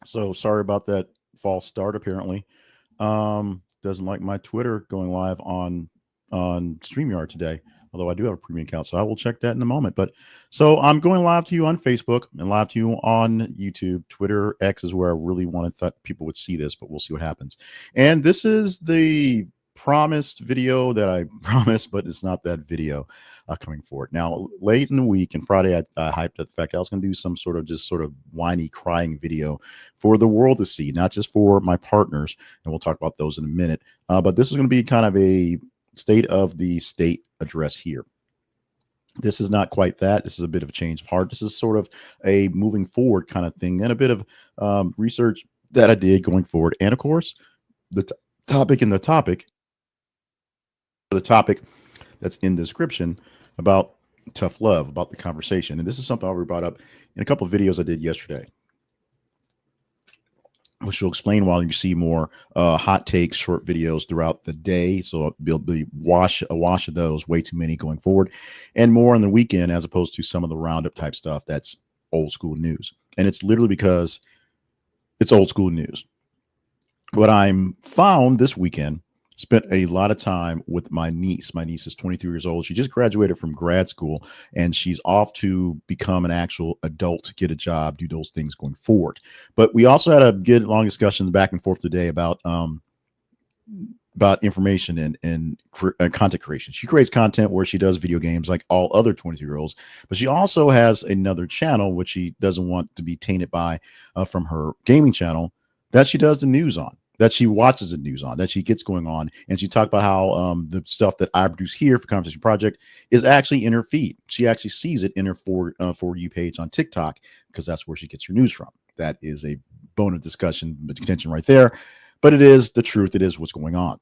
So sorry about that false start. Apparently, doesn't like my Twitter going live on Streamyard today. Although I do have a premium account, so I will check that in a moment. But so I'm going live to you on Facebook and live to you on YouTube. Twitter X is where I really wanted thought people would see this, but we'll see what happens. And this is the promised video that I promised, but it's not that video coming forward. Now, late in the week and Friday, I hyped up the fact I was going to do some sort of just sort of whiny crying video for the world to see, not just for my partners. And we'll talk about those in a minute. But this is going to be kind of a state of the state address here. This is not quite that. This is a bit of a change of heart. This is sort of a moving forward kind of thing and a bit of research that I did going forward. And of course, the topic in the topic that's in the description about tough love, about the conversation. And this is something I already brought up in a couple of videos I did yesterday, which will explain while you see more hot takes, short videos throughout the day. So there'll be a wash of those, way too many going forward, and more on the weekend as opposed to some of the roundup type stuff that's old school news. And it's literally because it's old school news. What I'm found this weekend, spent a lot of time with my niece. My niece is 23 years old. She just graduated from grad school and she's off to become an actual adult, get a job, do those things going forward. But we also had a good long discussion back and forth today about information and content creation. She creates content where she does video games like all other 23-year-olds, but she also has another channel which she doesn't want to be tainted by from her gaming channel that she does the news on, that she watches the news on, that she gets going on. And she talked about how the stuff that I produce here for Conversation Project is actually in her feed. She actually sees it in her For You page on TikTok because that's where she gets her news from. That is a bone of discussion, contention right there. But it is the truth. It is what's going on.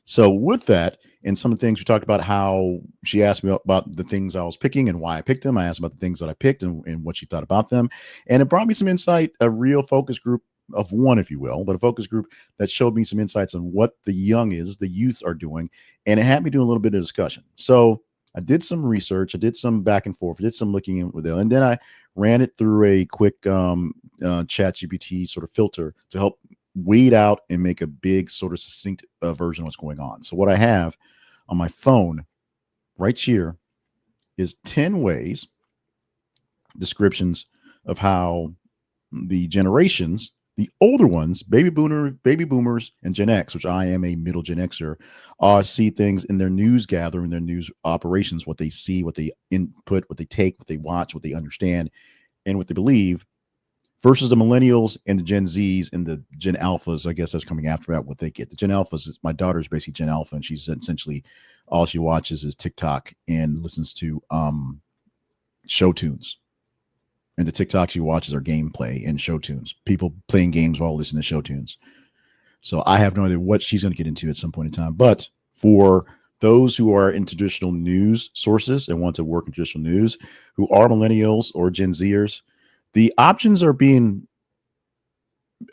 So with that, and some of the things we talked about, how she asked me about the things I was picking and why I picked them. I asked about the things that I picked and what she thought about them. And it brought me some insight, a real focus group of one, if you will, but a focus group that showed me some insights on what the youth are doing. And it had me do a little bit of discussion. So I did some research. I did some back and forth. I did some looking in with it. And then I ran it through a quick chat GPT sort of filter to help weed out and make a big sort of succinct version of what's going on. So what I have on my phone right here is 10 ways, descriptions of how the generations, the older ones, baby boomers, and Gen X, which I am a middle Gen Xer, see things in their news gathering, their news operations, what they see, what they input, what they take, what they watch, what they understand, and what they believe, versus the millennials and the Gen Zs and the Gen Alphas. I guess that's coming after that, what they get. The Gen Alphas is my daughter's basically Gen Alpha, and she's essentially all she watches is TikTok and listens to show tunes. And the TikTok she watches are gameplay and show tunes. People playing games while listening to show tunes. So I have no idea what she's going to get into at some point in time. But for those who are in traditional news sources and want to work in traditional news, who are millennials or Gen Zers, the options are being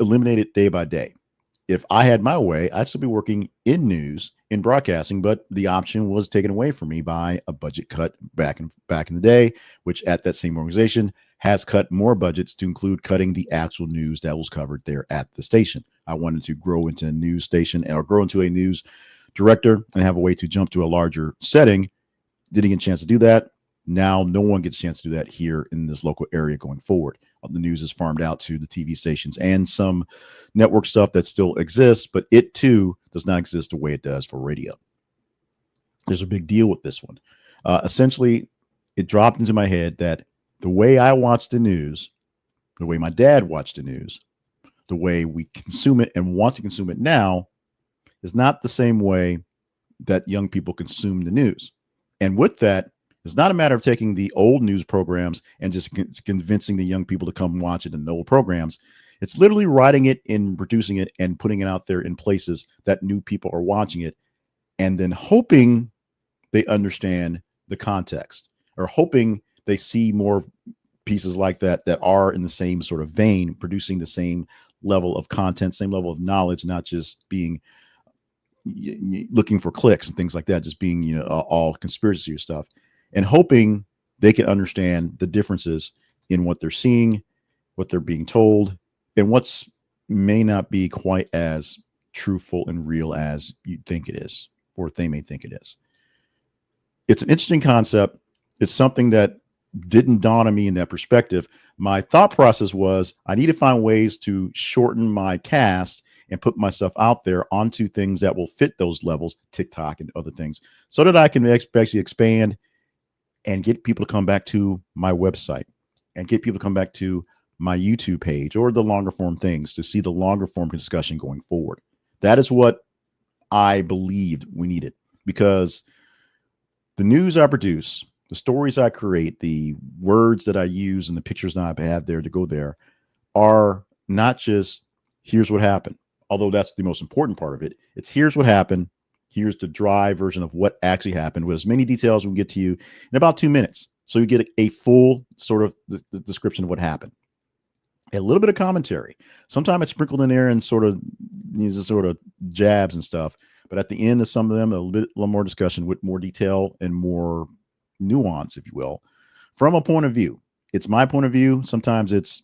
eliminated day by day. If I had my way, I'd still be working in news, in broadcasting, but the option was taken away from me by a budget cut back in the day, which at that same organization has cut more budgets to include cutting the actual news that was covered there at the station. I wanted to grow into a news station or grow into a news director and have a way to jump to a larger setting. Didn't get a chance to do that. Now no one gets a chance to do that here in this local area going forward. The news is farmed out to the TV stations and some network stuff that still exists, but it too does not exist the way it does for radio. There's a big deal with this one. Essentially, it dropped into my head that the way I watch the news, the way my dad watched the news, the way we consume it and want to consume it now is not the same way that young people consume the news. And with that, it's not a matter of taking the old news programs and just convincing the young people to come watch it in the old programs. It's literally writing it and producing it and putting it out there in places that new people are watching it, and then hoping they understand the context or hoping they see more pieces like that that are in the same sort of vein, producing the same level of content, same level of knowledge, not just being looking for clicks and things like that, just being, all conspiracy stuff, and hoping they can understand the differences in what they're seeing what they're being told, and what's may not be quite as truthful and real as you think it is, or they may think it is. It's an interesting concept. It's something that didn't dawn on me in that perspective. My thought process was I need to find ways to shorten my cast and put myself out there onto things that will fit those levels, TikTok and other things, so that I can actually expand and get people to come back to my website and get people to come back to my YouTube page or the longer form things to see the longer form discussion going forward. That is what I believed we needed, because the news I produce, the stories I create, the words that I use, and the pictures that I have there to go there are not just here's what happened, although that's the most important part of it. It's here's what happened. Here's the dry version of what actually happened with as many details we can get to you in about 2 minutes. So you get a full sort of the description of what happened. A little bit of commentary. Sometimes it's sprinkled in there and sort of jabs and stuff. But at the end of some of them, a little more discussion with more detail and more nuance, if you will, from a point of view. It's my point of view. Sometimes it's,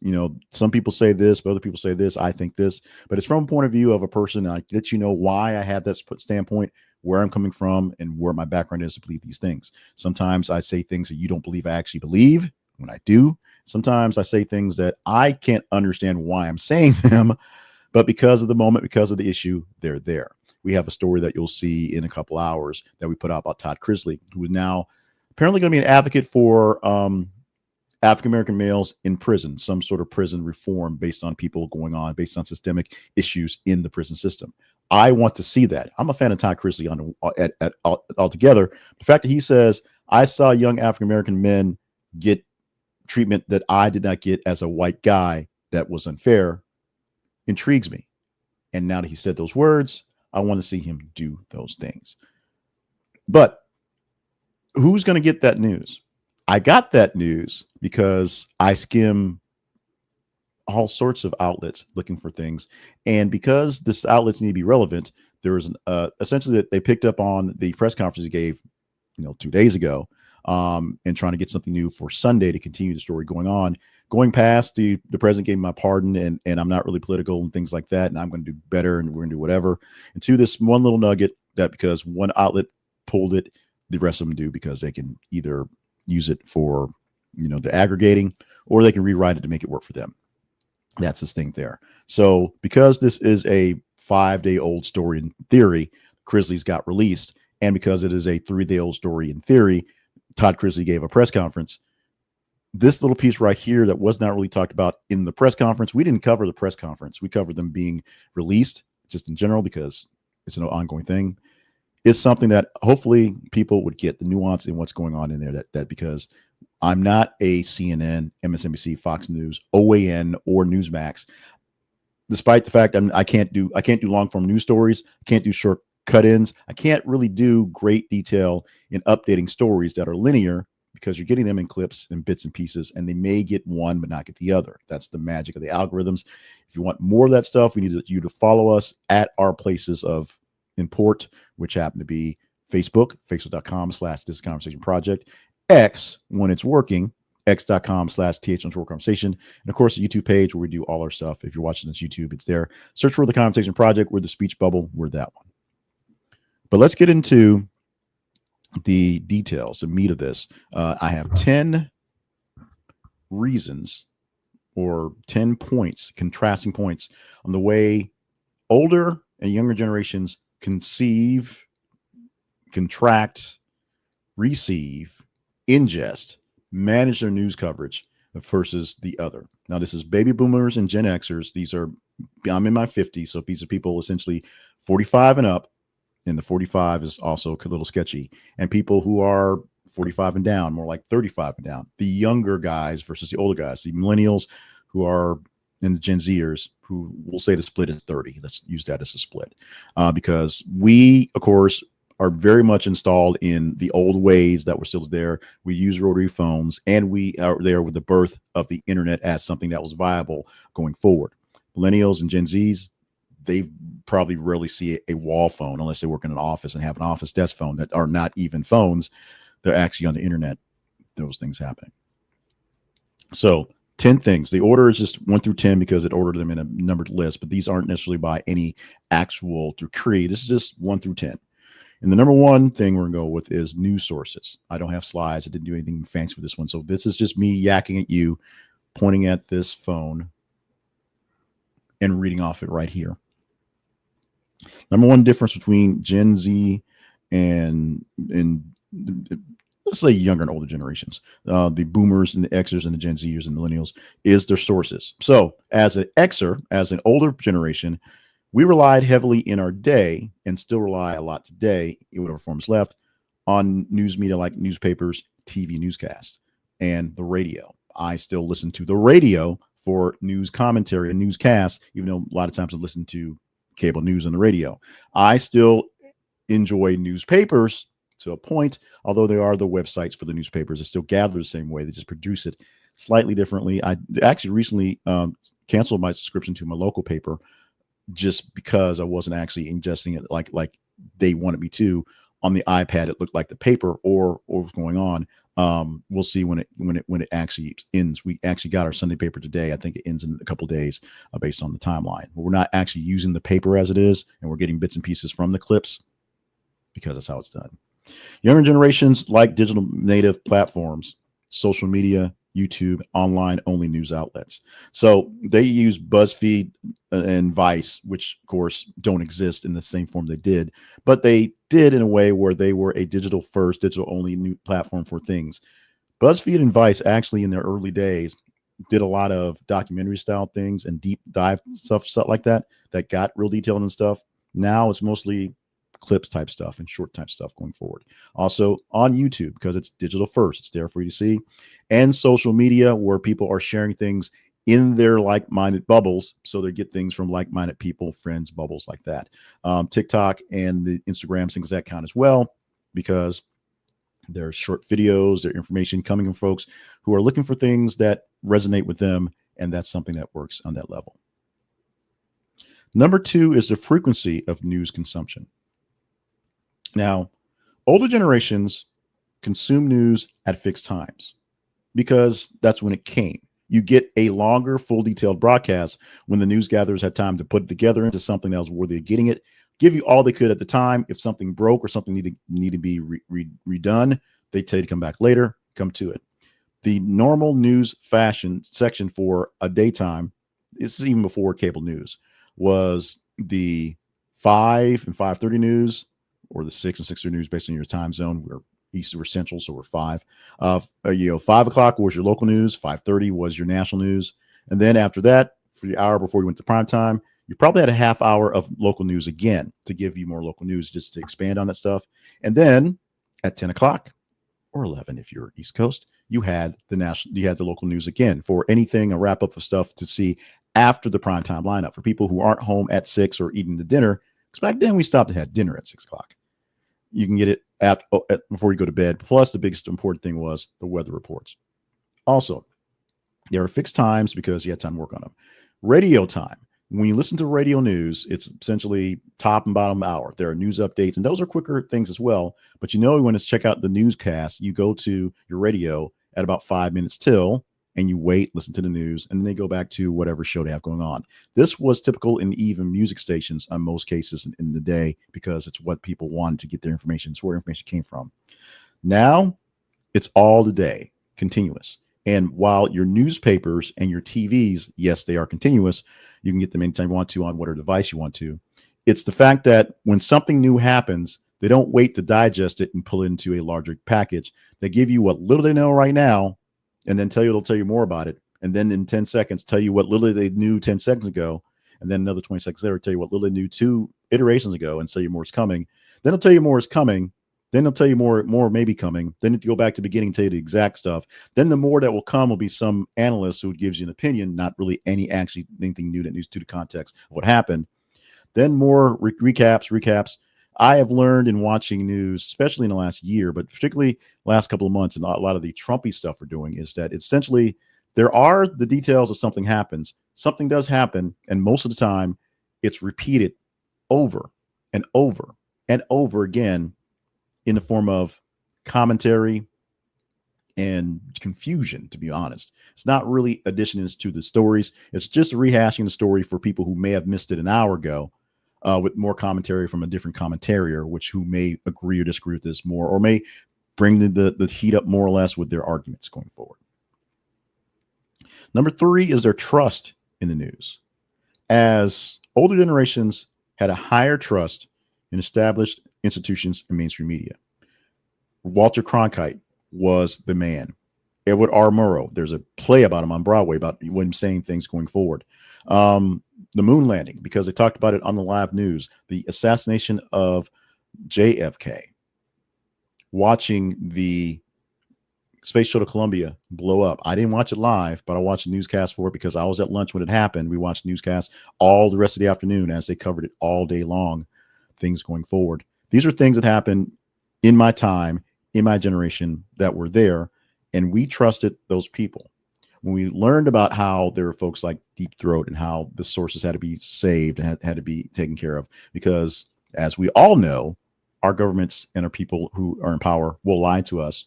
some people say this, but other people say this. I think this, but it's from a point of view of a person. I let you know why I have that standpoint, where I'm coming from, and where my background is to believe these things. Sometimes I say things that you don't believe I actually believe when I do. Sometimes I say things that I can't understand why I'm saying them, but because of the moment, because of the issue, they're there. We have a story that you'll see in a couple hours that we put out about Todd Chrisley, who is now apparently going to be an advocate for African-American males in prison, some sort of prison reform based on based on systemic issues in the prison system. I want to see that. I'm a fan of Todd Chrisley altogether. The fact that he says, I saw young African-American men get treatment that I did not get as a white guy that was unfair intrigues me. And now that he said those words, I want to see him do those things. But who's going to get that news? I got that news because I skim all sorts of outlets looking for things. And because this outlets need to be relevant, there was essentially that they picked up on the press conference he gave, 2 days ago, and trying to get something new for Sunday to continue the story going past the president gave my pardon, and I'm not really political and things like that. And I'm going to do better and we're going to do whatever. And to this one little nugget that because one outlet pulled it, the rest of them do because they can either use it for, the aggregating, or they can rewrite it to make it work for them. That's this thing there. So because this is a 5-day-old story in theory, Chrisley's got released. And because it is a 3-day-old story in theory, Todd Chrisley gave a press conference. This little piece right here that was not really talked about in the press conference, we didn't cover the press conference. We covered them being released just in general because it's an ongoing thing. It's something that hopefully people would get the nuance in what's going on in there. That because I'm not a CNN, MSNBC, Fox News, OAN, or Newsmax. Despite the fact I can't do long form news stories, can't do short cut-ins. I can't really do great detail in updating stories that are linear because you're getting them in clips and bits and pieces, and they may get one but not get the other. That's the magic of the algorithms. If you want more of that stuff, we need you to follow us at our places of import, which happen to be Facebook.com/This Conversation Project, X when it's working, x.com/TH_conversation, and of course the YouTube page where we do all our stuff. If you're watching this YouTube, it's there. Search for The Conversation Project. We're the speech bubble. We're that one. But let's get into the details, the meat of this. I have 10 reasons or 10 points, contrasting points on the way older and younger generations conceive, contract, receive, ingest, manage their news coverage versus the other. Now, this is baby boomers and Gen Xers. I'm in my 50s, so these are people essentially 45 and up. And the 45 is also a little sketchy. And people who are 45 and down, more like 35 and down. The younger guys versus the older guys. The millennials who are in the Gen Zers, who will say the split is 30. Let's use that as a split. Because we, of course, are very much installed in the old ways that were still there. We use rotary phones, and we are there with the birth of the internet as something that was viable going forward. Millennials and Gen Zs, they probably rarely see a wall phone unless they work in an office and have an office desk phone that are not even phones. They're actually on the internet. Those things happening. So 10 things. The order is just 1 through 10 because it ordered them in a numbered list, but these aren't necessarily by any actual decree. This is just 1 through 10. And the number one thing we're going to go with is news sources. I don't have slides. I didn't do anything fancy for this one. So this is just me yakking at you, pointing at this phone and reading off it right here. Number one difference between Gen Z and let's say younger and older generations, the boomers and the Xers and the Gen Zers and millennials, is their sources. So as an Xer, as an older generation, we relied heavily in our day and still rely a lot today, in whatever form is left, on news media like newspapers, TV newscasts, and the radio. I still listen to the radio for news commentary and newscasts, even though a lot of times I listen to cable news on the radio. I still enjoy newspapers to a point, although they are the websites for the newspapers. They still gather the same way. They just produce it slightly differently. I actually recently canceled my subscription to my local paper just because I wasn't actually ingesting it like they wanted me to. On the iPad, it looked like the paper or what was going on. We'll see when it actually ends. We actually got our Sunday paper today. I think it ends in a couple of days based on the timeline. But we're not actually using the paper as it is, and we're getting bits and pieces from the clips because that's how it's done. Younger generations like digital native platforms, social media, YouTube, online only news outlets. So they use BuzzFeed and Vice, which of course don't exist in the same form they did, but they did in a way where they were a digital first, digital only new platform for things. BuzzFeed and Vice actually in their early days did a lot of documentary style things and deep dive stuff like that got real detailed and stuff. Now it's mostly clips type stuff and short type stuff going forward. Also on YouTube, because it's digital first, it's there for you to see, and social media where people are sharing things in their like-minded bubbles, so they get things from like-minded people, friends, bubbles like that. TikTok and the Instagram things that count as well, because there's short videos, there's information coming from folks who are looking for things that resonate with them, and that's something that works on that level. Number two is the frequency of news consumption. Now, older generations consume news at fixed times because that's when it came. You get a longer, full detailed broadcast when the news gatherers had time to put it together into something that was worthy of getting it, give you all they could at the time. If something broke or something needed to be redone, they tell you to come back later, come to it. The normal news fashion section for a daytime, this is even before cable news, was the 5 and 5:30 news, or the 6 and 6:30 news based on your time zone. We're East, we're Central, so we're 5. 5 o'clock was your local news. 5:30 was your national news. And then after that, for the hour before you went to prime time, you probably had a half hour of local news again to give you more local news, just to expand on that stuff. And then at 10 o'clock or 11, if you're East Coast, you had the local news again for anything, a wrap up of stuff to see after the prime time lineup for people who aren't home at 6 or eating the dinner. Because back then we stopped and had dinner at 6 o'clock. You can get it before you go to bed. Plus, the biggest important thing was the weather reports. Also, there are fixed times because you had time to work on them. Radio time. When you listen to radio news, it's essentially top and bottom hour. There are news updates, and those are quicker things as well. But you know, when it's check out the newscast, you go to your radio at about 5 minutes till, and you wait, listen to the news, and then they go back to whatever show they have going on. This was typical in even music stations on most cases in the day because it's what people wanted to get their information. It's where information came from. Now, it's all the day, continuous. And while your newspapers and your TVs, yes, they are continuous, you can get them anytime you want to on whatever device you want to. It's the fact that when something new happens, they don't wait to digest it and pull it into a larger package. They give you what little they know right now, and then they'll tell you more about it. And then in 10 seconds, tell you what little they knew 10 seconds ago. And then another 20 seconds later, tell you what little they knew 2 iterations ago and tell you more is coming. Then they'll tell you more is coming. Then they'll tell you more may be coming. Then you go back to the beginning, tell you the exact stuff. Then the more that will come will be some analyst who gives you an opinion, not really anything new that needs to the context of what happened. Then more recaps. I have learned in watching news, especially in the last year, but particularly last couple of months, and a lot of the Trumpy stuff we're doing, is that essentially there are the details of something happens. Something does happen, and most of the time it's repeated over and over and over again in the form of commentary, and confusion, to be honest. It's not really additions to the stories. It's just rehashing the story for people who may have missed it an hour ago, with more commentary from a different commentarier, which who may agree or disagree with this more, or may bring the heat up more or less with their arguments going forward. Number 3 is their trust in the news. As older generations had a higher trust in established institutions and mainstream media. Walter Cronkite was the man. Edward R. Murrow, there's a play about him on Broadway about him saying things going forward. The moon landing, because they talked about it on the live news. The assassination of JFK. Watching the Space Shuttle Columbia blow up. I didn't watch it live, but I watched a newscast for it because I was at lunch when it happened. We watched newscasts all the rest of the afternoon as they covered it all day long, things going forward. These are things that happened in my time, in my generation, that were there, and we trusted those people. When we learned about how there were folks like Deep Throat and how the sources had to be saved and had to be taken care of, because as we all know, our governments and our people who are in power will lie to us,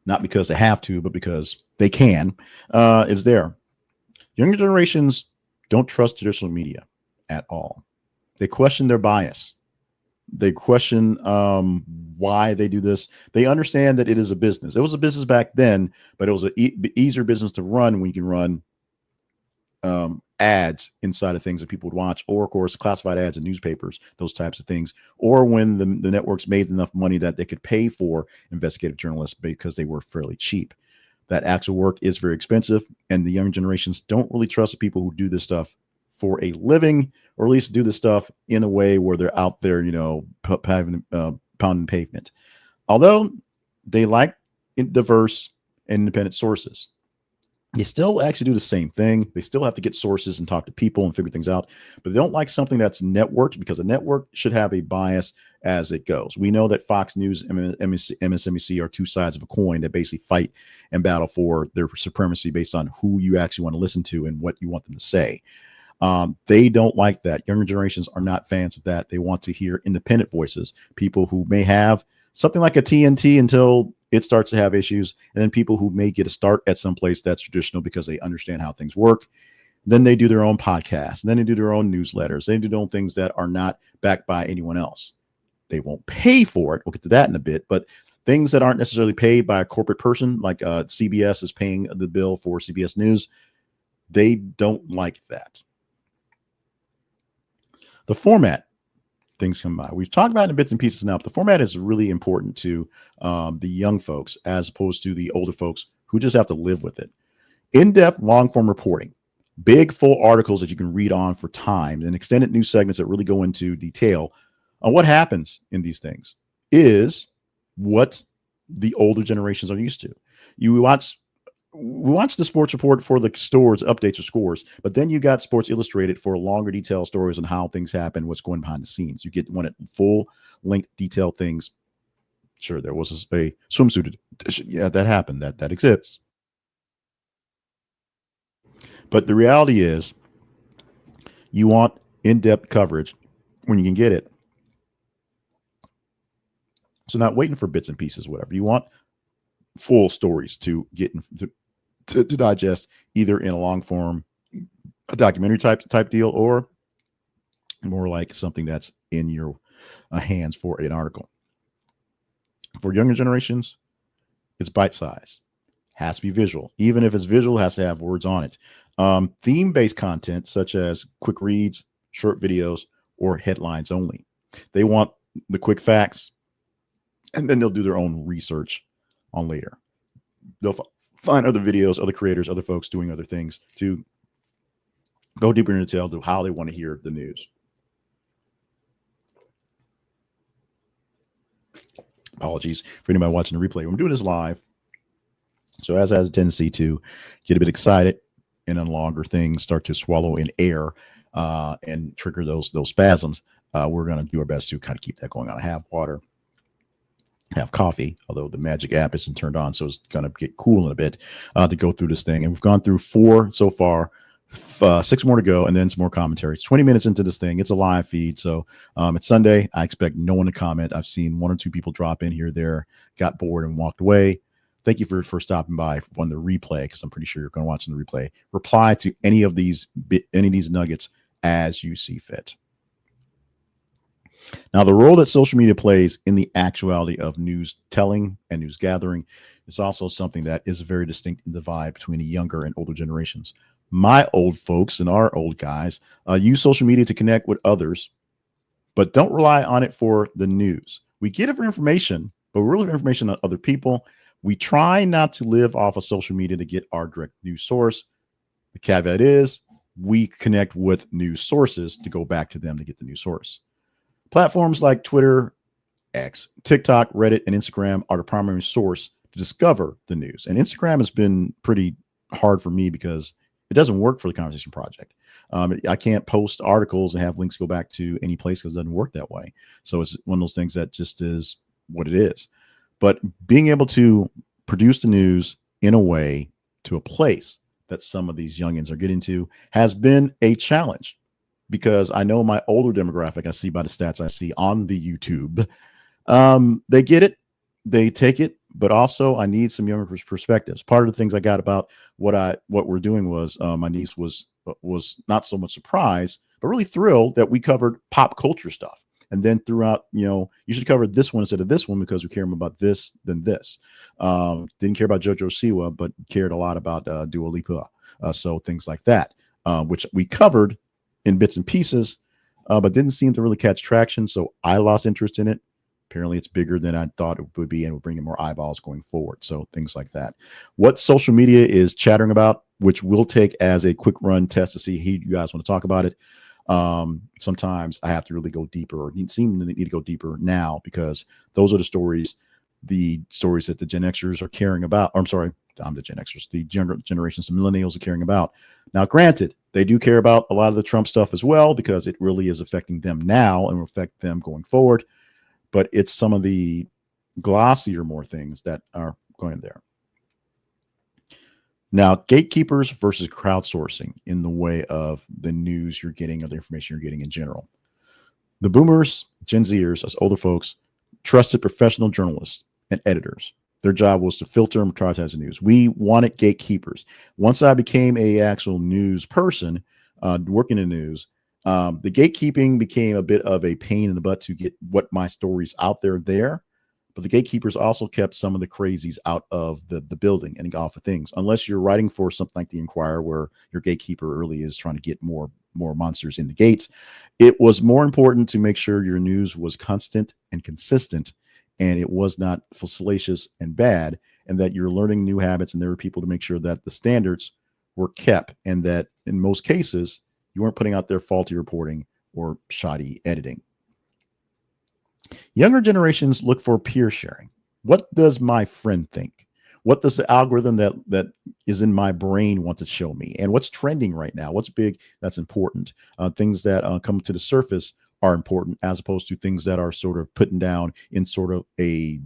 not because they have to, but because they can, is there. Younger generations don't trust traditional media at all. They question their bias. They question why they do this. They understand that it is a business. It was a business back then, but it was an easier business to run when you can run ads inside of things that people would watch, or of course classified ads in newspapers, those types of things, or when the networks made enough money that they could pay for investigative journalists because they were fairly cheap. That actual work is very expensive, and the young generations don't really trust the people who do this stuff for a living, or at least do this stuff in a way where they're out there, pounding pavement. Although they like diverse and independent sources, they still actually do the same thing. They still have to get sources and talk to people and figure things out, but they don't like something that's networked, because a network should have a bias as it goes. We know that Fox News and MSNBC are two sides of a coin that basically fight and battle for their supremacy based on who you actually want to listen to and what you want them to say. They don't like that. Younger generations are not fans of that. They want to hear independent voices, people who may have something like a TNT until it starts to have issues, and then people who may get a start at some place that's traditional because they understand how things work. Then they do their own podcasts, and then they do their own newsletters. They do their own things that are not backed by anyone else. They won't pay for it. We'll get to that in a bit, but things that aren't necessarily paid by a corporate person, like CBS is paying the bill for CBS News, they don't like that. The format, things come by. We've talked about it in bits and pieces now, but the format is really important to the young folks as opposed to the older folks who just have to live with it. In-depth, long-form reporting, big, full articles that you can read on for time, and extended news segments that really go into detail on what happens in these things is what the older generations are used to. We watch the sports report for the stores, updates or scores, but then you got Sports Illustrated for longer detailed stories on how things happen, what's going behind the scenes. You get one at full length detailed things. Sure, there was a swimsuit edition. Yeah, that happened. That exists. But the reality is, you want in-depth coverage when you can get it. So not waiting for bits and pieces, whatever. You want full stories to get to digest, either in a long form, a documentary type deal, or more like something that's in your hands for an article. For younger generations, it's bite size, has to be visual. Even if it's visual, it has to have words on it. Theme-based content such as quick reads, short videos, or headlines only. They want the quick facts, and then they'll do their own research on later. They'll find other videos, other creators, other folks doing other things to go deeper into detail to how they want to hear the news. Apologies for anybody watching the replay. I'm doing this live, so as it has a tendency to get a bit excited and on longer things start to swallow in air and trigger those spasms, we're going to do our best to kind of keep that going on. I have water, have coffee, although the magic app isn't turned on, so it's going to get cool in a bit to go through this thing. And we've gone through 4 so far, 6 more to go, and then some more commentary. It's 20 minutes into this thing. It's a live feed. So it's Sunday. I expect no one to comment. I've seen 1 or 2 people drop in here or there, got bored and walked away. Thank you for stopping by on the replay, because I'm pretty sure you're going to watch the replay. Reply to any of these nuggets as you see fit. Now, the role that social media plays in the actuality of news telling and news gathering is also something that is very distinct in the vibe between the younger and older generations. My old folks and our old guys use social media to connect with others, but don't rely on it for the news. We get information, but we're looking for information on other people. We try not to live off of social media to get our direct news source. The caveat is we connect with news sources to go back to them to get the news source. Platforms like Twitter, X, TikTok, Reddit, and Instagram are the primary source to discover the news. And Instagram has been pretty hard for me because it doesn't work for the Conversation Project. I can't post articles and have links go back to any place because it doesn't work that way. So it's one of those things that just is what it is. But being able to produce the news in a way to a place that some of these youngins are getting to has been a challenge, because I know my older demographic, I see by the stats I see on the YouTube, they get it, they take it, but also I need some younger perspectives. Part of the things I got about what we're doing was my niece was not so much surprised, but really thrilled that we covered pop culture stuff. And then throughout, you should cover this one instead of this one because we care more about this than this. Didn't care about JoJo Siwa, but cared a lot about Dua Lipa. So things like that, which we covered in bits and pieces, but didn't seem to really catch traction. So I lost interest in it. Apparently it's bigger than I thought it would be, and will bring in more eyeballs going forward. So things like that. What social media is chattering about, which we'll take as a quick run test to see if you guys want to talk about it. Sometimes I have to really go deeper, or seem to need to go deeper now, because those are the stories that the Gen Xers are caring about. Or I'm sorry, I'm the Gen Xers, the younger generations, the millennials are caring about. Now, granted, they do care about a lot of the Trump stuff as well, because it really is affecting them now and will affect them going forward. But it's some of the glossier, more things that are going there. Now, gatekeepers versus crowdsourcing in the way of the news you're getting or the information you're getting in general. The boomers, Gen Zers, us older folks, trusted professional journalists and editors. Their job was to filter and prioritize the news. We wanted gatekeepers. Once I became a actual news person, working in news, the gatekeeping became a bit of a pain in the butt to get what my stories out there. But the gatekeepers also kept some of the crazies out of the building and off of things. Unless you're writing for something like the Inquirer, where your gatekeeper really is trying to get more monsters in the gates, it was more important to make sure your news was constant and consistent, and it was not salacious and bad, and that you're learning new habits, and there were people to make sure that the standards were kept, and that in most cases you weren't putting out there faulty reporting or shoddy editing. Younger generations look for peer sharing. What does my friend think? What does the algorithm that is in my brain want to show me? And what's trending right now? What's big? That's important. Things that come to the surface are important, as opposed to things that are sort of putting down in sort of a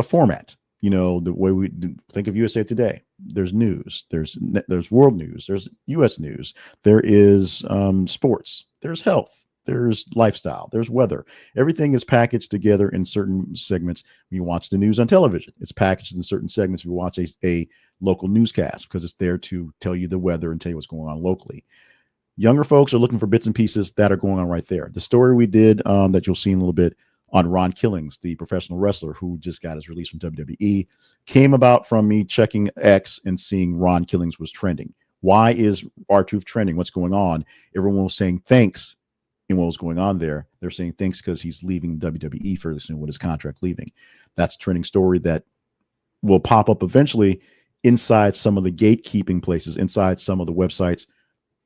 format. The way we think of USA Today. There's news. There's world news. There's U.S. news. There is sports. There's health. There's lifestyle, there's weather. Everything is packaged together in certain segments. When you watch the news on television, it's packaged in certain segments. If you watch a local newscast, because it's there to tell you the weather and tell you what's going on locally. Younger folks are looking for bits and pieces that are going on right there. The story we did that you'll see in a little bit on Ron Killings, the professional wrestler who just got his release from WWE, came about from me checking X and seeing Ron Killings was trending. Why is R-Truth trending? What's going on? Everyone was saying thanks. In what was going on there, they're saying thanks because he's leaving WWE fairly soon with his contract leaving. That's a trending story that will pop up eventually inside some of the gatekeeping places, inside some of the websites,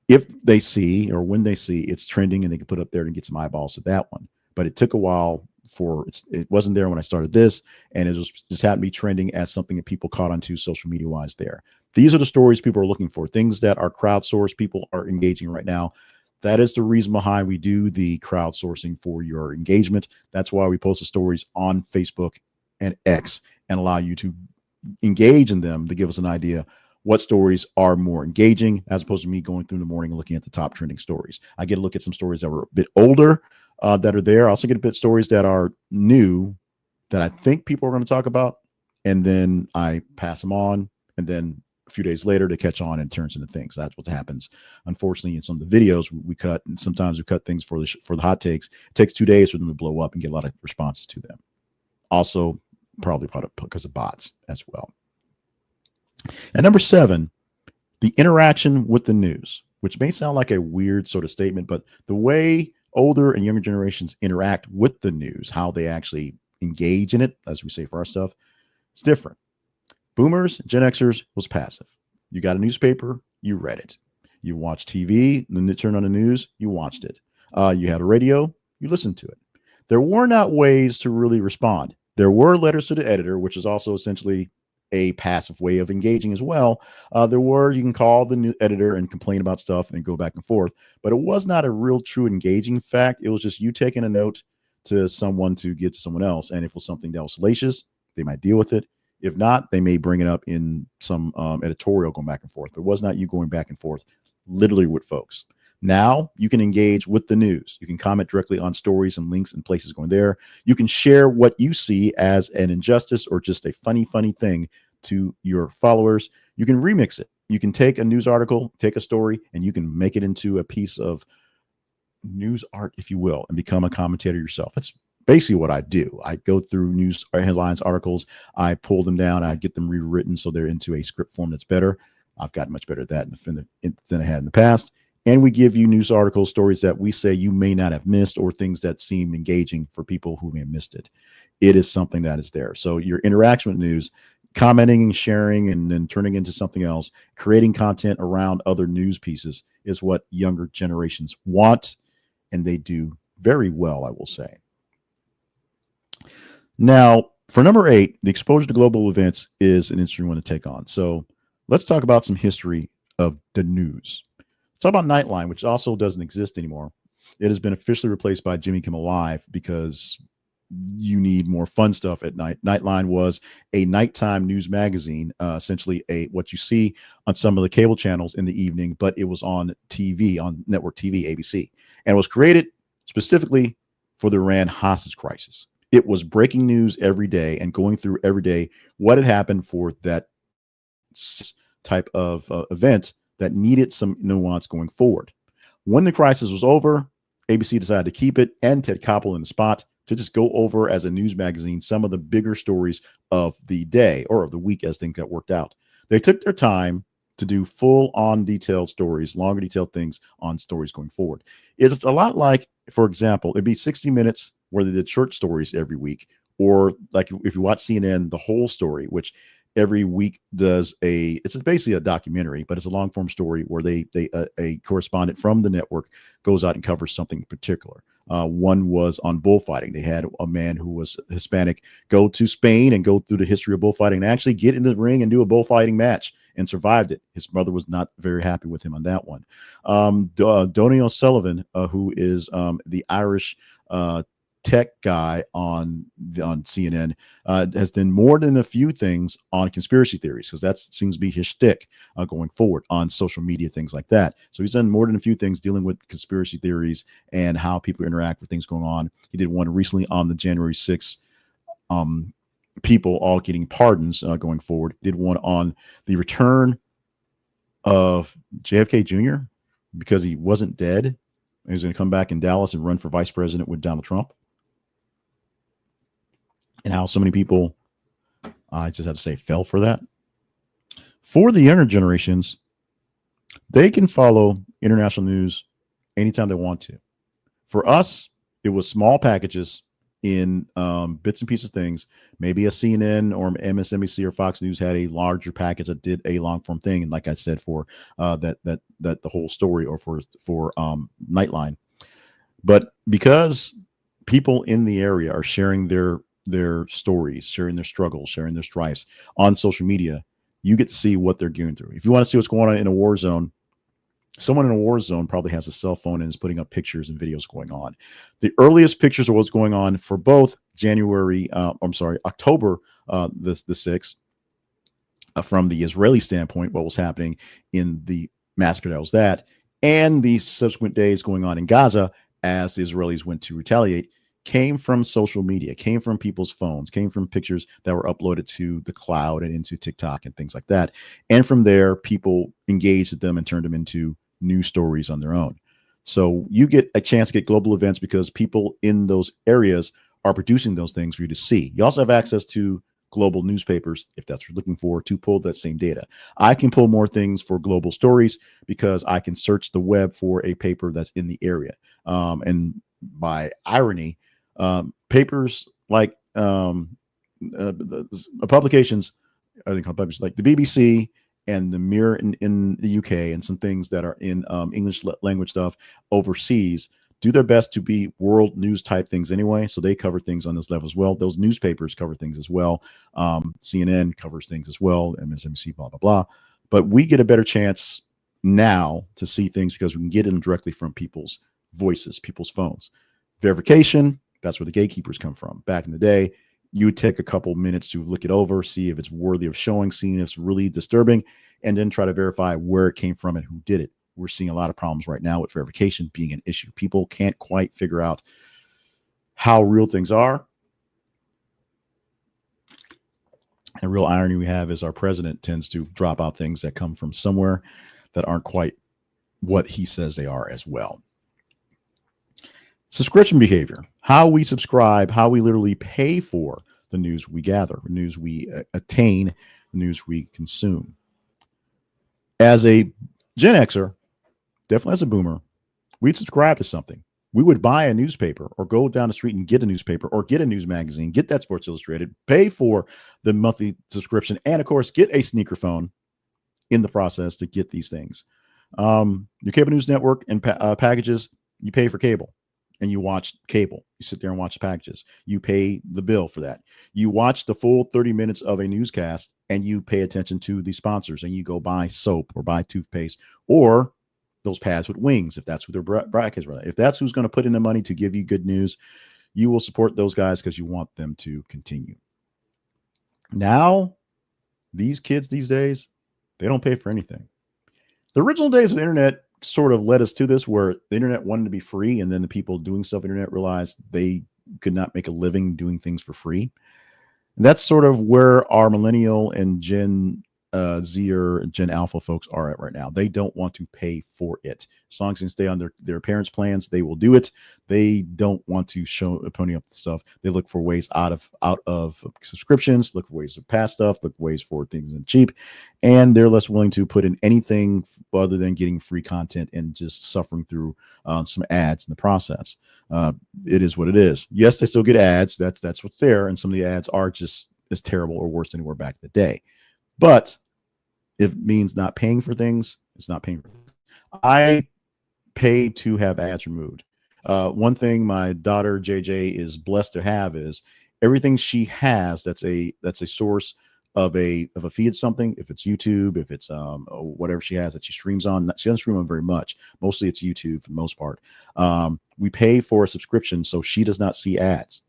if they see, or when they see it's trending, and they can put up there and get some eyeballs to that one. But it took a while for it wasn't there when I started this, and it just happened to be trending as something that people caught onto social media wise there. These are the stories people are looking for, things that are crowdsourced, people are engaging right now. That is the reason behind we do the crowdsourcing for your engagement. That's why we post the stories on Facebook and X and allow you to engage in them to give us an idea what stories are more engaging, as opposed to me going through in the morning and looking at the top trending stories. I get to look at some stories that were a bit older that are there. I also get a bit stories that are new that I think people are going to talk about, and then I pass them on, and then a few days later to catch on and turns into things. That's what happens. Unfortunately, in some of the videos we cut, and sometimes we cut things for the hot takes. It takes 2 days for them to blow up and get a lot of responses to them. Also, probably because of bots as well. And number 7, the interaction with the news, which may sound like a weird sort of statement, but the way older and younger generations interact with the news, how they actually engage in it, as we say for our stuff, it's different. Boomers, Gen Xers was passive. You got a newspaper, you read it. You watched TV, then it turned on the news, you watched it. You had a radio, you listened to it. There were not ways to really respond. There were letters to the editor, which is also essentially a passive way of engaging as well. You can call the new editor and complain about stuff and go back and forth, but it was not a real true engaging fact. It was just you taking a note to someone to give to someone else. And if it was something that was salacious, they might deal with it. If not, they may bring it up in some editorial going back and forth. But it was not you going back and forth literally with folks. Now you can engage with the news. You can comment directly on stories and links and places going there. You can share what you see as an injustice or just a funny thing to your followers. You can remix it. You can take a news article, take a story, and you can make it into a piece of news art, if you will, and become a commentator yourself. That's basically what I do. I go through news headlines, articles, I pull them down, I get them rewritten so they're into a script form that's better. I've gotten much better at that than I had in the past. And we give you news articles, stories that we say you may not have missed, or things that seem engaging for people who may have missed it. It is something that is there. So your interaction with news, commenting and sharing and then turning into something else, creating content around other news pieces is what younger generations want, and they do very well, I will say. Now, for number 8, the exposure to global events is an interesting one to take on. So let's talk about some history of the news. Let's talk about Nightline, which also doesn't exist anymore. It has been officially replaced by Jimmy Kimmel Live because you need more fun stuff at night. Nightline was a nighttime news magazine, essentially what you see on some of the cable channels in the evening, but it was on TV, on network TV, ABC, and it was created specifically for the Iran hostage crisis. It was breaking news every day and going through every day what had happened for that type of event that needed some nuance going forward. When the crisis was over, ABC decided to keep it and Ted Koppel in the spot to just go over as a news magazine some of the bigger stories of the day or of the week as things got worked out. They took their time to do full-on detailed stories, longer detailed things on stories going forward. It's a lot like, for example, it'd be 60 Minutes where they did short stories every week, or like if you watch CNN, the whole story, which every week it's basically a documentary, but it's a long form story where a correspondent from the network goes out and covers something in particular. One was on bullfighting. They had a man who was Hispanic go to Spain and go through the history of bullfighting and actually get in the ring and do a bullfighting match and survived it. His mother was not very happy with him on that one. Donny O'Sullivan, who is the Irish tech guy on CNN, has done more than a few things on conspiracy theories, because that seems to be his shtick going forward on social media, things like that. So he's done more than a few things dealing with conspiracy theories and how people interact with things going on. He did one recently on the January 6th people all getting pardons going forward. Did one on the return of JFK Jr. because he wasn't dead. He was going to come back in Dallas and run for vice president with Donald Trump. And how so many people, I just have to say, fell for that. For the younger generations, they can follow international news anytime they want to. For us, it was small packages in bits and pieces of things. Maybe a CNN or MSNBC or Fox News had a larger package that did a long form thing. And like I said, for that the whole story, or for Nightline. But because people in the area are sharing their stories, sharing their struggles, sharing their strifes on social media, you get to see what they're going through. If you want to see what's going on in a war zone, someone in a war zone probably has a cell phone and is putting up pictures and videos going on. The earliest pictures of what's going on for both October the 6th from the Israeli standpoint, what was happening in the massacre that was that, and the subsequent days going on in Gaza as the Israelis went to retaliate, came from social media, came from people's phones, came from pictures that were uploaded to the cloud and into TikTok and things like that. And from there, people engaged with them and turned them into news stories on their own. So you get a chance to get global events because people in those areas are producing those things for you to see. You also have access to global newspapers, if that's what you're looking for, to pull that same data. I can pull more things for global stories because I can search the web for a paper that's in the area. And by irony, papers like publications, I think publications like the BBC and the Mirror in the UK and some things that are in English language stuff overseas do their best to be world news type things anyway. So they cover things on this level as well. Those newspapers cover things as well. CNN covers things as well. MSNBC, blah, blah, blah. But we get a better chance now to see things because we can get them directly from people's voices, people's phones. Verification, that's where the gatekeepers come from. Back in the day, you would take a couple minutes to look it over, see if it's worthy of showing, seeing if it's really disturbing, and then try to verify where it came from and who did it. We're seeing a lot of problems right now with verification being an issue. People can't quite figure out how real things are. And real irony we have is our president tends to drop out things that come from somewhere that aren't quite what he says they are as well. Subscription behavior, how we subscribe, how we literally pay for the news we gather, the news we attain, the news we consume. As a Gen Xer, definitely as a boomer, we'd subscribe to something. We would buy a newspaper or go down the street and get a newspaper or get a news magazine, get that Sports Illustrated, pay for the monthly subscription, and of course, get a sneaker phone in the process to get these things. Your cable news network and packages, you pay for cable and you watch cable. You sit there and watch the packages. You pay the bill for that. You watch the full 30 minutes of a newscast and you pay attention to the sponsors and you go buy soap or buy toothpaste or those pads with wings, if that's who their brackets are. If that's who's going to put in the money to give you good news, you will support those guys because you want them to continue. Now, these kids these days, they don't pay for anything. The original days of the internet sort of led us to this where the internet wanted to be free, and then the people doing stuff on the internet realized they could not make a living doing things for free. And that's sort of where our millennial and Gen Z or Gen Alpha folks are at right now. They don't want to pay for it. As long as they can stay on their parents' plans, they will do it. They don't want to pony up the stuff. They look for ways out of subscriptions, look for ways to pass stuff, look for ways for things that are cheap, and they're less willing to put in anything other than getting free content and just suffering through some ads in the process. It is what it is. Yes, they still get ads. That's what's there, and some of the ads are just as terrible or worse than they were back in the day. But if it means not paying for things, it's not paying for things. I pay to have ads removed. One thing my daughter JJ is blessed to have is everything she has that's a source of a feed something. If it's YouTube, if it's whatever she has that she streams on, she doesn't stream on very much. Mostly it's YouTube for the most part. We pay for a subscription so she does not see ads.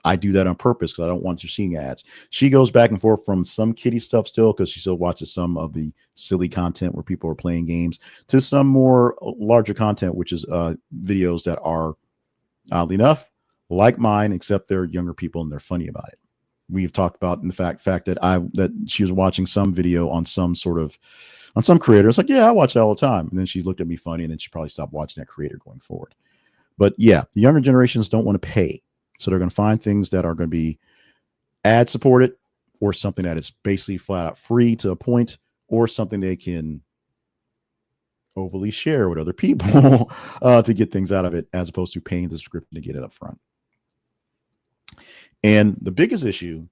I do that on purpose because I don't want her seeing ads. She goes back and forth from some kiddie stuff still because she still watches some of the silly content where people are playing games to some more larger content, which is videos that are, oddly enough, like mine, except they're younger people and they're funny about it. We've talked about in the fact that she was watching some video on some creator. It's like, yeah, I watch that all the time. And then she looked at me funny and then she probably stopped watching that creator going forward. But yeah, the younger generations don't want to pay. So they're going to find things that are going to be ad supported or something that is basically flat out free to a point or something they can overly share with other people to get things out of it as opposed to paying the subscription to get it up front. And the biggest issue,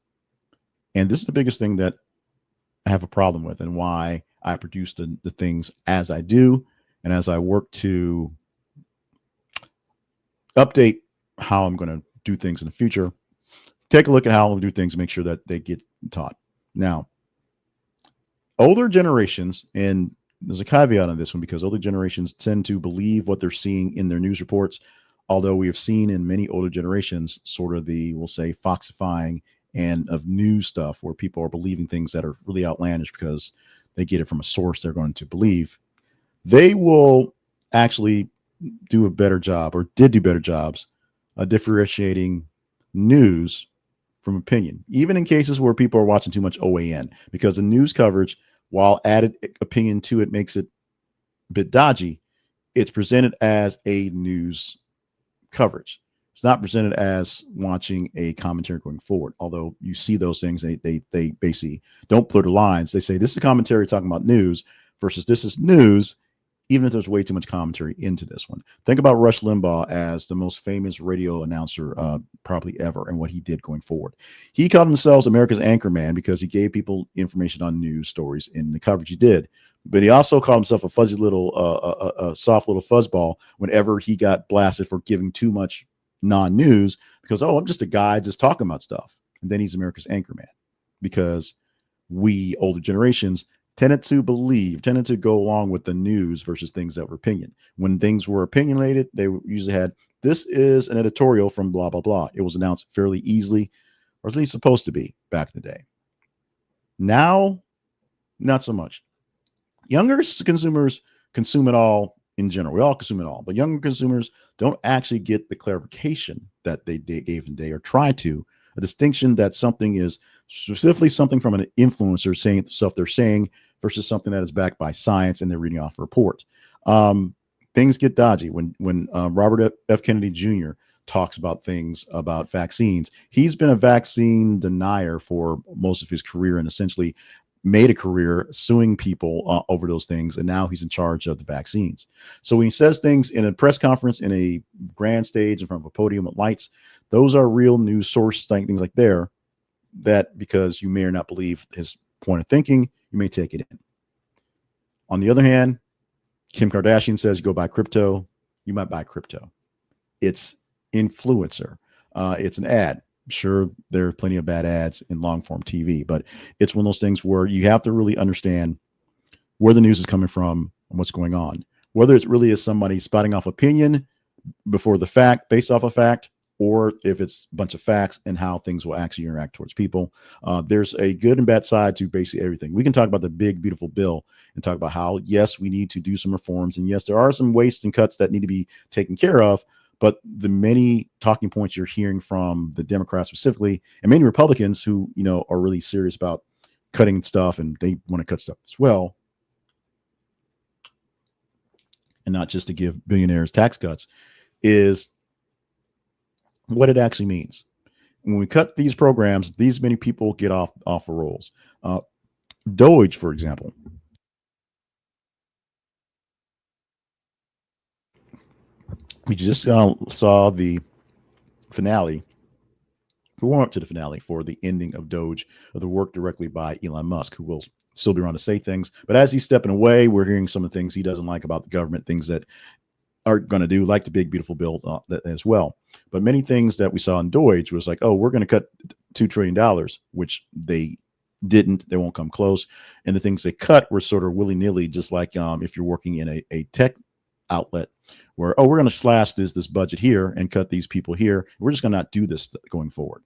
and this is the biggest thing that I have a problem with and why I produce the things as I do and as I work to update how I'm going to do things in the future, take a look at how I'll do things, make sure that they get taught. Now, older generations, and there's a caveat on this one because older generations tend to believe what they're seeing in their news reports, although we have seen in many older generations sort of we'll say, foxifying and of news stuff where people are believing things that are really outlandish because they get it from a source they're going to believe, they will actually do a better job, or did do better jobs, differentiating news from opinion, even in cases where people are watching too much OAN, because the news coverage, while added opinion to it makes it a bit dodgy, it's presented as a news coverage. It's not presented as watching a commentary going forward. Although you see those things, they basically don't blur the lines. They say this is a commentary talking about news versus this is news, even if there's way too much commentary into this one. Think about Rush Limbaugh as the most famous radio announcer probably ever, and what he did going forward. He called himself America's anchorman because he gave people information on news stories in the coverage he did. But he also called himself a fuzzy little, soft little fuzzball whenever he got blasted for giving too much non-news because, oh, I'm just a guy just talking about stuff. And then he's America's anchorman because we older generations tended to go along with the news versus things that were opinion. When things were opinionated, they usually had, this is an editorial from blah, blah, blah. It was announced fairly easily, or at least supposed to be back in the day. Now, not so much. Younger consumers consume it all in general. We all consume it all, but younger consumers don't actually get the clarification that they gave today, or try to, a distinction that something is specifically something from an influencer saying the stuff they're saying versus something that is backed by science and they're reading off a report. Things get dodgy when Robert F. Kennedy Jr. talks about things about vaccines. He's been a vaccine denier for most of his career and essentially made a career suing people over those things, and now he's in charge of the vaccines. So when he says things in a press conference, in a grand stage in front of a podium with lights, those are real news source things like there, that because you may or not believe his point of thinking, you may take it in. On the other hand, Kim Kardashian says you go buy crypto, you might buy crypto. It's influencer. It's an ad. Sure, there are plenty of bad ads in long form TV, but it's one of those things where you have to really understand where the news is coming from and what's going on. Whether it really is somebody spouting off opinion before the fact, based off a fact, or if it's a bunch of facts and how things will actually interact towards people. There's a good and bad side to basically everything. We can talk about the big, beautiful bill and talk about how, yes, we need to do some reforms. And yes, there are some wastes and cuts that need to be taken care of. But the many talking points you're hearing from the Democrats specifically, and many Republicans who, are really serious about cutting stuff, and they want to cut stuff as well, and not just to give billionaires tax cuts, is what it actually means. When we cut these programs, these many people get off the rolls. Doge, for example. We just saw the finale. We went up to the finale for the ending of Doge, of the work directly by Elon Musk, who will still be around to say things. But as he's stepping away, we're hearing some of the things he doesn't like about the government, things that are going to do, like the big, beautiful bill as well. But many things that we saw in Doge was like, oh, we're going to cut $2 trillion, which they didn't. They won't come close. And the things they cut were sort of willy-nilly, just like if you're working in a tech outlet where, oh, we're going to slash this budget here and cut these people here. We're just going to not do this going forward,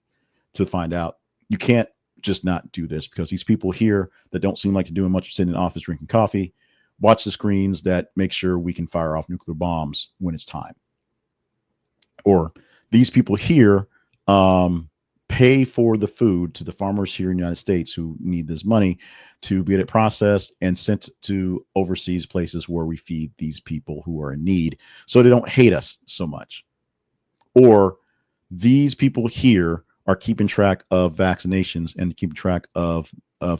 to find out you can't just not do this, because these people here that don't seem like they're doing much, sitting in the office drinking coffee, watch the screens that make sure we can fire off nuclear bombs when it's time. Or these people here pay for the food to the farmers here in the United States who need this money to get it processed and sent to overseas places where we feed these people who are in need, so they don't hate us so much. Or these people here are keeping track of vaccinations and keeping track of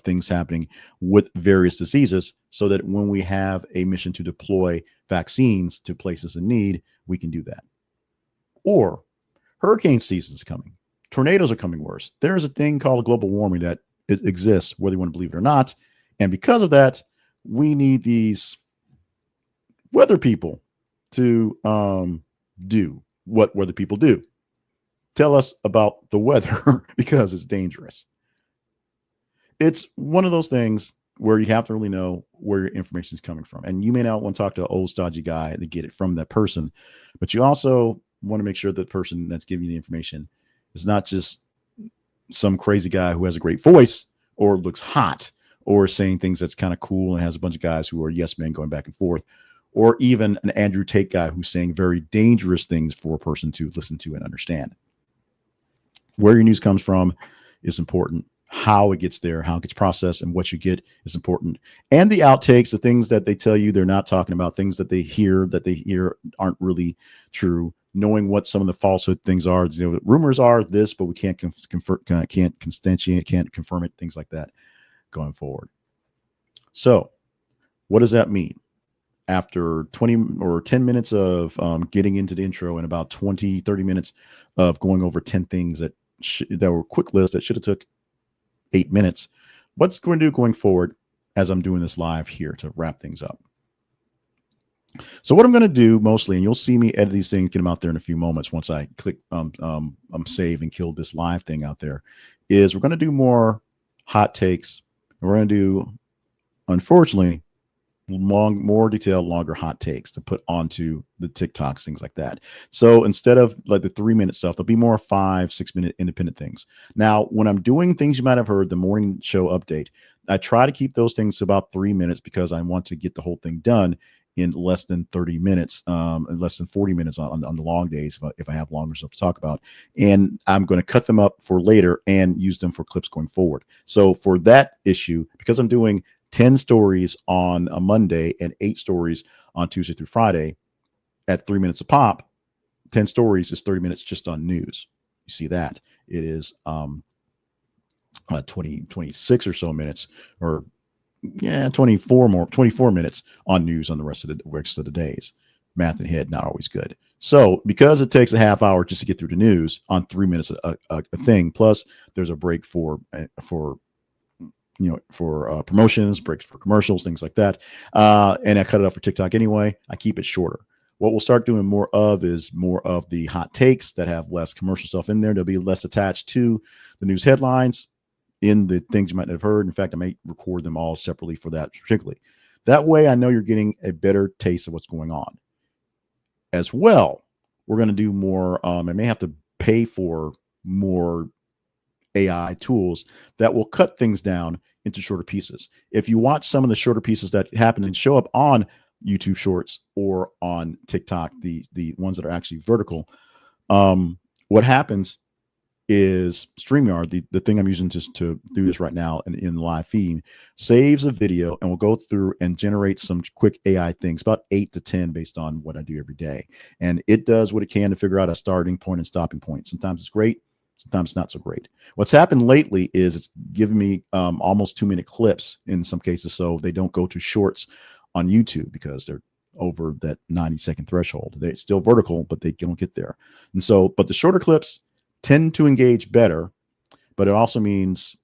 things happening with various diseases, so that when we have a mission to deploy vaccines to places in need, we can do that. Or hurricane season's coming. Tornadoes are coming worse. There's a thing called global warming that it exists, whether you want to believe it or not. And because of that, we need these weather people to do what weather people do. Tell us about the weather because it's dangerous. It's one of those things where you have to really know where your information is coming from. And you may not want to talk to an old stodgy guy to get it from that person, but you also want to make sure that the person that's giving you the information is not just some crazy guy who has a great voice or looks hot or saying things that's kind of cool and has a bunch of guys who are yes men going back and forth, or even an Andrew Tate guy who's saying very dangerous things for a person to listen to and understand. Where your news comes from is important. How it gets there, how it gets processed, and what you get is important. And the outtakes, the things that they tell you they're not talking about, things that they hear aren't really true. Knowing what some of the falsehood things are, rumors are this, but we can't can't constantiate, can't confirm it, things like that going forward. So, what does that mean? After 20 or 10 minutes of getting into the intro and about 20, 30 minutes of going over 10 things that were quick lists that should have took 8 minutes, what's going to do going forward as I'm doing this live here to wrap things up? So what I'm going to do mostly, and you'll see me edit these things, get them out there in a few moments once I click save and kill this live thing out there, is we're going to do more hot takes. And we're going to do, unfortunately, more detailed, longer hot takes to put onto the TikToks, things like that. So instead of like the 3-minute stuff, there'll be more 5-6 minute independent things. Now, when I'm doing things you might have heard, the morning show update, I try to keep those things to about 3 minutes because I want to get the whole thing done in less than 30 minutes, and less than 40 minutes on the long days if I have longer stuff to talk about. And I'm going to cut them up for later and use them for clips going forward. So for that issue, because I'm doing 10 stories on a Monday and 8 stories on Tuesday through Friday at 3 minutes a pop, 10 stories is 30 minutes just on news. You see that it is 26 or so minutes, or 24 minutes on news on the rest of the days. Math in head, not always good. So because it takes a half hour just to get through the news on 3 minutes a thing, plus there's a break for promotions, breaks for commercials, things like that. And I cut it up for TikTok anyway. I keep it shorter. What we'll start doing more of is more of the hot takes that have less commercial stuff in there. They'll be less attached to the news headlines in the things you might have heard. In fact, I may record them all separately for that particularly. That way I know you're getting a better taste of what's going on. As well, we're going to do more. I may have to pay for more AI tools that will cut things down into shorter pieces. If you watch some of the shorter pieces that happen and show up on YouTube Shorts or on TikTok, the ones that are actually vertical, what happens is StreamYard, the thing I'm using to do this right now in the live feed, saves a video and will go through and generate some quick AI things, about 8 to 10 based on what I do every day. And it does what it can to figure out a starting point and stopping point. Sometimes it's great, sometimes not so great. What's happened lately is it's given me almost 2-minute clips in some cases, so they don't go to shorts on YouTube because they're over that 90-second threshold. They're still vertical, but they don't get there. And so, but the shorter clips tend to engage better, but it also means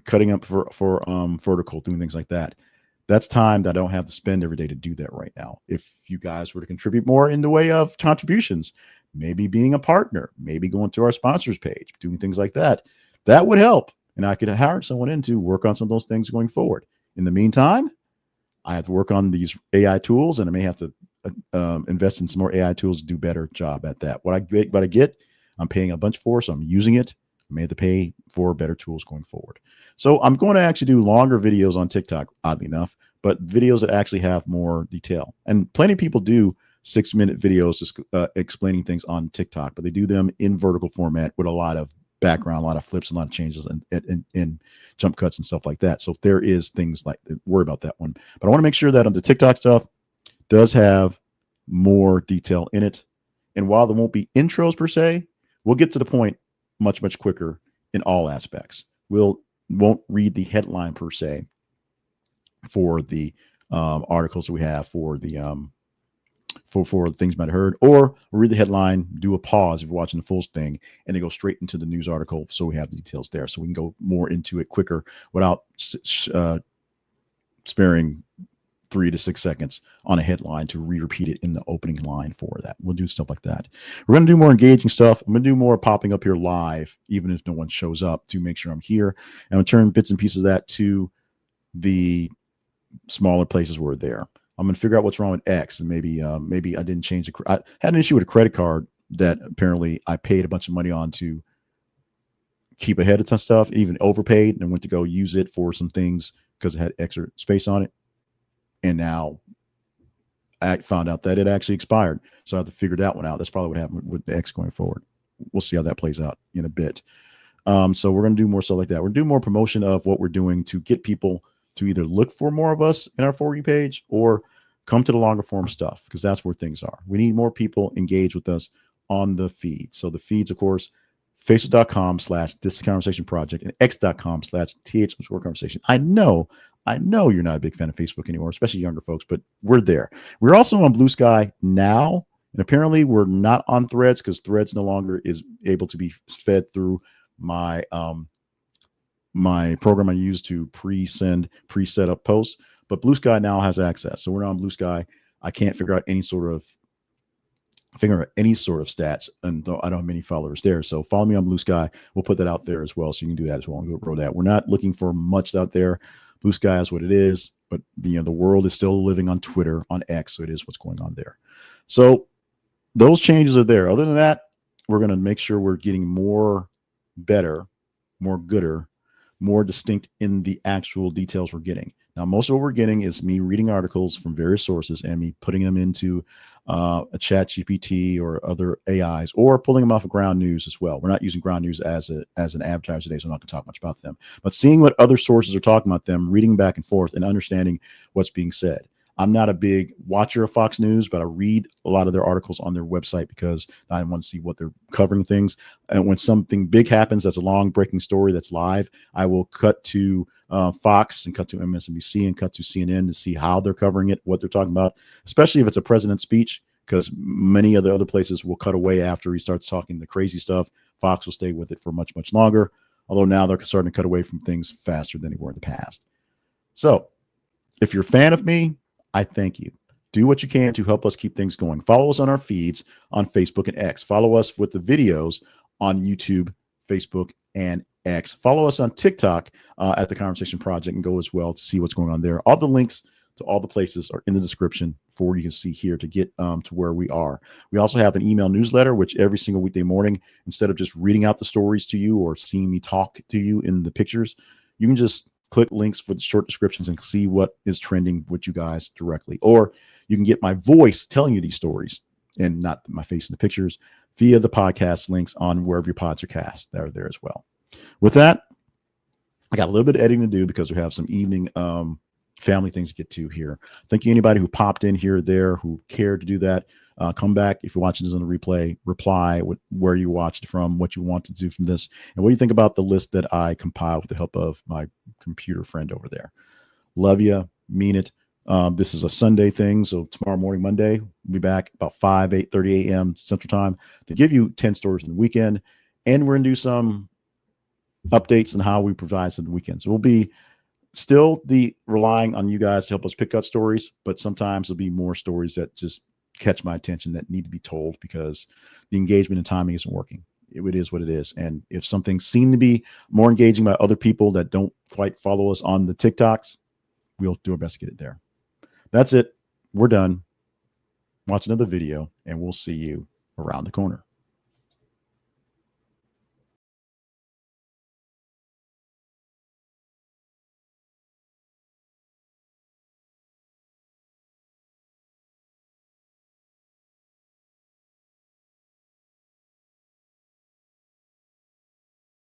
cutting up for vertical, doing things like that. That's time that I don't have to spend every day to do that right now. If you guys were to contribute more in the way of contributions, maybe being a partner, maybe going to our sponsors page, doing things like that, that would help. And I could hire someone in to work on some of those things going forward. In the meantime, I have to work on these AI tools, and I may have to invest in some more AI tools to do a better job at that. What I get, I'm paying a bunch for, so I'm using it. I may have to pay for better tools going forward. So I'm going to actually do longer videos on TikTok, oddly enough, but videos that actually have more detail. And plenty of people do 6-minute videos just explaining things on TikTok, but they do them in vertical format with a lot of background, a lot of flips, a lot of changes and jump cuts and stuff like that. So there is things like that. Worry about that one. But I want to make sure that on the TikTok stuff does have more detail in it. And while there won't be intros per se, we'll get to the point much, much quicker in all aspects. Won't read the headline per se for the articles that we have for the for things you might have heard, or read the headline, do a pause if you're watching the full thing, and then go straight into the news article so we have the details there, so we can go more into it quicker without sparing 3 to 6 seconds on a headline to repeat it in the opening line for that. We'll do stuff like that. We're going to do more engaging stuff. I'm going to do more popping up here live, even if no one shows up, to make sure I'm here. And I'm going to turn bits and pieces of that to the smaller places where we're there. I'm going to figure out what's wrong with X, and maybe I didn't change I had an issue with a credit card that apparently I paid a bunch of money on to keep ahead of some stuff, even overpaid, and went to go use it for some things because it had extra space on it. And now I found out that it actually expired. So I have to figure that one out. That's probably what happened with the X going forward. We'll see how that plays out in a bit. So we're going to do more stuff like that. We're doing more promotion of what we're doing to get people to either look for more of us in our For You page or come to the longer form stuff, because that's where things are. We need more people engaged with us on the feed. So the feeds, of course, facebook.com/This Conversation Project and x.com/TH_conversation. I know you're not a big fan of Facebook anymore, especially younger folks, but we're there. We're also on Blue Sky now. And apparently we're not on Threads because Threads no longer is able to be fed through my my program I use to pre-set up posts. But Blue Sky now has access. So we're on Blue Sky. I can't figure out any sort of stats, and I don't have many followers there. So follow me on Blue Sky. We'll put that out there as well, so you can do that as well and go grow that. We're not looking for much out there. Blue Sky is what it is, but the world is still living on Twitter, on X, so it is what's going on there. So those changes are there. Other than that, we're going to make sure we're getting more better, more gooder, more distinct in the actual details we're getting. Now, most of what we're getting is me reading articles from various sources and me putting them into a chat GPT or other AIs, or pulling them off of Ground News as well. We're not using Ground News as an advertiser today, so I'm not going to talk much about them. But seeing what other sources are talking about them, reading back and forth, and understanding what's being said. I'm not a big watcher of Fox News, but I read a lot of their articles on their website because I want to see what they're covering things. And when something big happens, that's a long breaking story that's live, I will cut to Fox and cut to MSNBC and cut to CNN to see how they're covering it, what they're talking about, especially if it's a president's speech, because many of the other places will cut away after he starts talking the crazy stuff. Fox will stay with it for much, much longer, although now they're starting to cut away from things faster than they were in the past. So if you're a fan of me, I thank you. Do what you can to help us keep things going. Follow us on our feeds on Facebook and X. Follow us with the videos on YouTube, Facebook, and X. Follow us on TikTok at The Conversation Project, and go as well to see what's going on there. All the links to all the places are in the description for what you can see here to get to where we are. We also have an email newsletter, which every single weekday morning, instead of just reading out the stories to you or seeing me talk to you in the pictures, you can just click links for the short descriptions and see what is trending with you guys directly. Or you can get my voice telling you these stories and not my face in the pictures via the podcast links on wherever your pods are cast. They're there as well. With that, I got a little bit of editing to do because we have some evening family things to get to here. Thank you anybody who popped in here or there who cared to do that. Come back if you're watching this on the replay, reply where you watched from, what you want to do from this, and what do you think about the list that I compiled with the help of my computer friend over there. Love you, mean it. This is a Sunday thing, so tomorrow morning, Monday, we'll be back about 8:30 a.m. Central Time to give you 10 stories in the weekend, and we're going to do some updates on how we provide some weekends. So we'll be still relying on you guys to help us pick out stories, but sometimes there'll be more stories that just catch my attention that need to be told because the engagement and timing isn't working. It is what it is. And if something seemed to be more engaging by other people that don't quite follow us on the TikToks, we'll do our best to get it there. That's it. We're done. Watch another video and we'll see you around the corner.